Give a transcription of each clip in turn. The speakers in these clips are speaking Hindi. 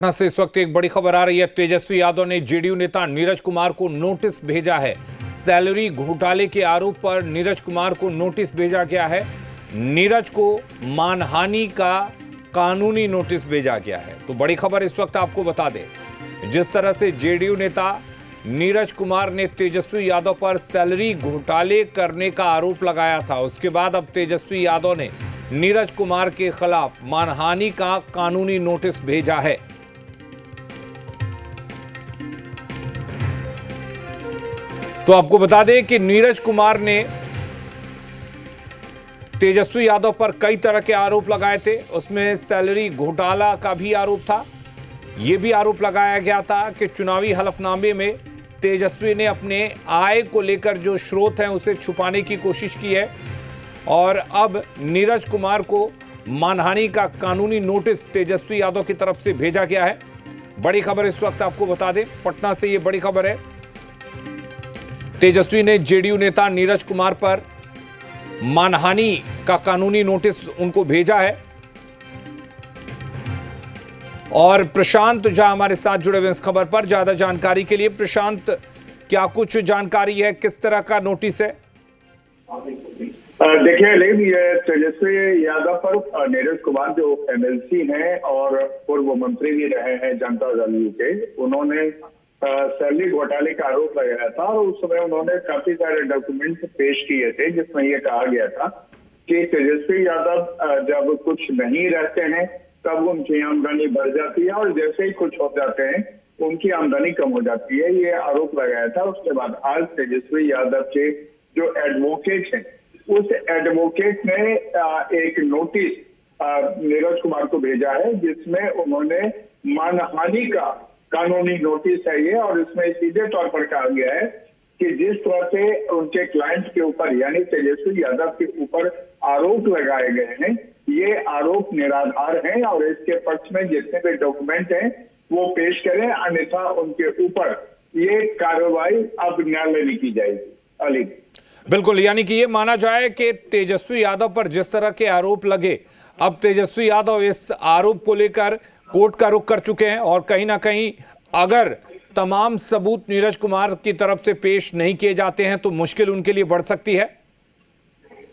पटना से इस वक्त एक बड़ी खबर आ रही है। तेजस्वी यादव ने जेडीयू नेता नीरज कुमार को नोटिस भेजा है। सैलरी घोटाले के आरोप पर नीरज कुमार को नोटिस भेजा गया है। नीरज को मानहानि का कानूनी नोटिस भेजा गया है। तो बड़ी खबर इस वक्त आपको बता दें, जिस तरह से जेडीयू नेता नीरज कुमार ने तेजस्वी यादव पर सैलरी घोटाले करने का आरोप लगाया था, उसके बाद अब तेजस्वी यादव ने नीरज कुमार के खिलाफ मानहानि का कानूनी नोटिस भेजा है। तो आपको बता दें कि नीरज कुमार ने तेजस्वी यादव पर कई तरह के आरोप लगाए थे। उसमें सैलरी घोटाला का भी आरोप था। यह भी आरोप लगाया गया था कि चुनावी हलफनामे में तेजस्वी ने अपने आय को लेकर जो स्रोत हैं उसे छुपाने की कोशिश की है। और अब नीरज कुमार को मानहानि का कानूनी नोटिस तेजस्वी यादव की तरफ से भेजा गया है। बड़ी खबर इस वक्त आपको बता दें, पटना से यह बड़ी खबर है। तेजस्वी ने जेडीयू नेता नीरज कुमार पर मानहानि का कानूनी नोटिस उनको भेजा है। और प्रशांत झा हमारे साथ जुड़े हुए इस खबर पर ज्यादा जानकारी के लिए। प्रशांत, क्या कुछ जानकारी है, किस तरह का नोटिस है? देखिए, लेकिन ये तेजस्वी यादव पर नीरज कुमार जो एमएलसी हैं और पूर्व मंत्री भी रहे हैं जनता दल यू के, उन्होंने सैलरी घोटाले का आरोप लगाया था और उस समय उन्होंने काफी सारे डॉक्यूमेंट पेश किए थे, जिसमें यह कहा गया था कि तेजस्वी यादव जब कुछ नहीं रहते हैं तब उनकी आमदनी बढ़ जाती है और जैसे ही कुछ हो जाते हैं उनकी आमदनी कम हो जाती है, ये आरोप लगाया था। उसके बाद आज तेजस्वी यादव के जो एडवोकेट हैं, उस एडवोकेट ने एक नोटिस नीरज कुमार को भेजा है, जिसमें उन्होंने मानहानि का कानूनी नोटिस है ये, और इसमें सीधे तौर पर कहा गया है कि जिस तरह से उनके क्लाइंट के ऊपर यानी तेजस्वी यादव के ऊपर आरोप लगाए गए हैं, ये आरोप निराधार हैं और इसके पक्ष में जितने भी डॉक्यूमेंट हैं वो पेश करें, अन्यथा उनके ऊपर ये कार्रवाई अब न्यायालय में की जाएगी। अली बिल्कुल, यानी कि ये माना जाए कि तेजस्वी यादव पर जिस तरह के आरोप लगे, अब तेजस्वी यादव इस आरोप को लेकर कोर्ट का रुख कर चुके हैं और कहीं ना कहीं अगर तमाम सबूत नीरज कुमार की तरफ से पेश नहीं किए जाते हैं तो मुश्किल उनके लिए बढ़ सकती है।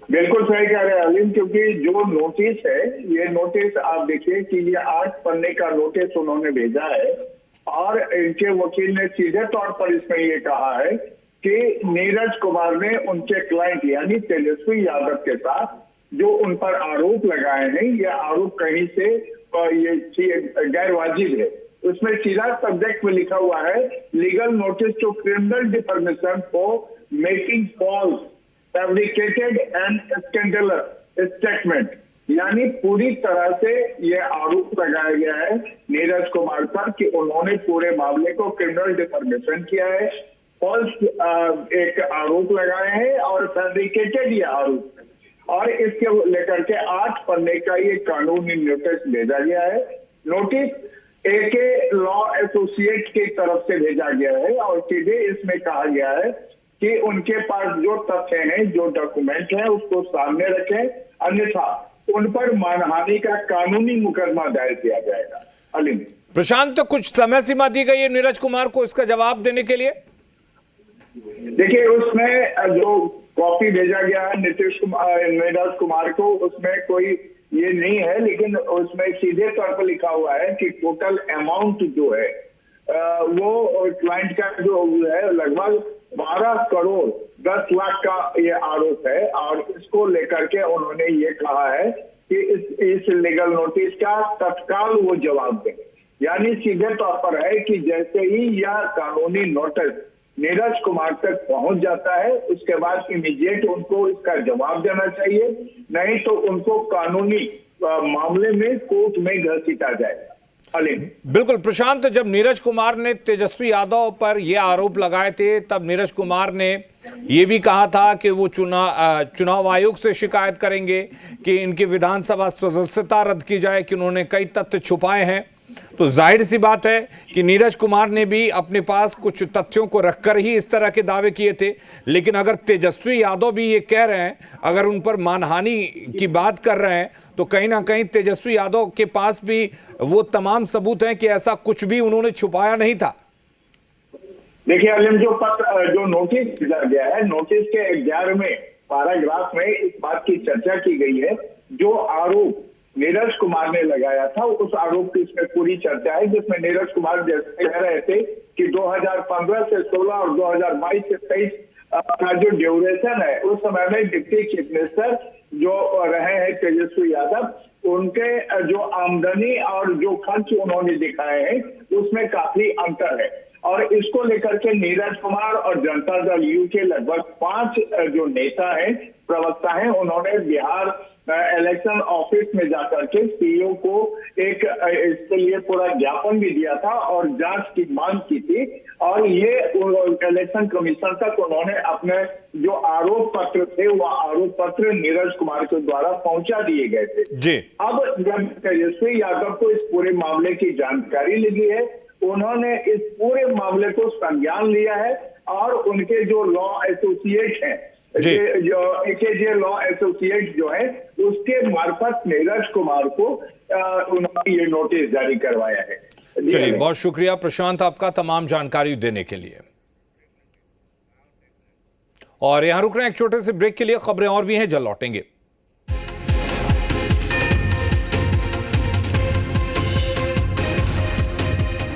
बिल्कुल सही कह रहे हैं अलीम, क्योंकि जो नोटिस है, ये नोटिस आप देखिए कि ये 8 पन्ने का नोटिस उन्होंने भेजा है और इनके वकील ने सीधे तौर पर इसमें ये कहा है कि नीरज कुमार ने उनके क्लाइंट यानी तेजस्वी यादव के साथ जो उन पर आरोप लगाए हैं, ये आरोप कहीं से ये गैर वाजिब है। उसमें सीधा सब्जेक्ट में लिखा हुआ है legal notice to criminal defamation for making false fabricated and scandalous statement, यानी पूरी तरह से ये आरोप लगाया गया है नीरज कुमार पर कि उन्होंने पूरे मामले को क्रिमिनल डिफॉर्मेशन किया है, फॉल्स एक आरोप लगाए हैं और फैब्रिकेटेड ये आरोप है। और इसके लेकर के 8 पन्ने का ये कानूनी नोटिस भेजा गया है। नोटिस एके लॉ एसोसिएट की तरफ से भेजा गया है और सीधे इसमें कहा गया है कि उनके पास जो तथ्य हैं, जो डॉक्यूमेंट हैं, उसको सामने रखें, अन्यथा उन पर मानहानि का कानूनी मुकदमा दायर किया जाएगा। अली प्रशांत, कुछ समय सीमा दी गई है नीरज कुमार को इसका जवाब देने के लिए? देखिए, उसमें जो कॉपी भेजा गया है नीरज कुमार को, उसमें कोई ये नहीं है, लेकिन उसमें सीधे तौर पर लिखा हुआ है कि टोटल अमाउंट जो है वो क्लाइंट का जो है लगभग 12 करोड़ 10 लाख का ये आरोप है और इसको लेकर के उन्होंने ये कहा है कि इस लीगल नोटिस का तत्काल वो जवाब दें। यानी सीधे तौर पर है कि जैसे ही यह कानूनी नोटिस नीरज कुमार तक पहुंच जाता है, उसके बाद इमीडिएट उनको इसका जवाब देना चाहिए, नहीं तो उनको कानूनी मामले में कोर्ट में घसीटा जाएगा। बिल्कुल प्रशांत, जब नीरज कुमार ने तेजस्वी यादव पर यह आरोप लगाए थे तब नीरज कुमार ने यह भी कहा था कि वो चुनाव आयोग से शिकायत करेंगे कि इनकी विधानसभा सदस्यता रद्द की जाए, कि उन्होंने कई तथ्य छुपाए हैं। तो जाहिर सी बात है कि नीरज कुमार ने भी अपने पास कुछ तथ्यों को रखकर ही इस तरह के दावे किए थे। लेकिन अगर तेजस्वी यादव भी ये कह रहे हैं, अगर उन पर मानहानि की बात कर रहे हैं, तो कहीं ना कहीं तेजस्वी यादव के पास भी वो तमाम सबूत हैं कि ऐसा कुछ भी उन्होंने छुपाया नहीं था। देखिए अलिम, जो नोटिस भेजा गया है, नोटिस के 11वें पैराग्राफ में इस बात की चर्चा की गई है, जो आरोप नीरज कुमार ने लगाया था उस आरोप की इसमें पूरी चर्चा है, जिसमें नीरज कुमार जैसे कह रहे थे कि 2015 से 16 और 2022 से 23 का जो ड्यूरेशन है, उस समय में डिप्टी चीफ मिनिस्टर जो रहे हैं तेजस्वी यादव, उनके जो आमदनी और जो खर्च उन्होंने दिखाए हैं उसमें काफी अंतर है। और इसको लेकर के नीरज कुमार और जनता दल यू के लगभग 5 जो नेता हैं, प्रवक्ता हैं, उन्होंने बिहार इलेक्शन ऑफिस में जाकर के सीईओ को एक इसके लिए पूरा ज्ञापन भी दिया था और जांच की मांग की थी। और ये इलेक्शन कमीशन तक उन्होंने अपने जो आरोप पत्र थे वो आरोप पत्र नीरज कुमार के द्वारा पहुंचा दिए गए थे जी। अब जब तेजस्वी यादव को इस पूरे मामले की जानकारी लगी है, उन्होंने इस पूरे मामले को संज्ञान लिया है और उनके जो लॉ एसोसिएट हैं, जो एकेजे लॉ एसोसिएट जो है, उसके मार्फत नीरज कुमार को उन्होंने ये नोटिस जारी करवाया है। चलिए, बहुत शुक्रिया प्रशांत आपका तमाम जानकारी देने के लिए। और यहां रुक रहे हैं एक छोटे से ब्रेक के लिए, खबरें और भी हैं, जल्द लौटेंगे।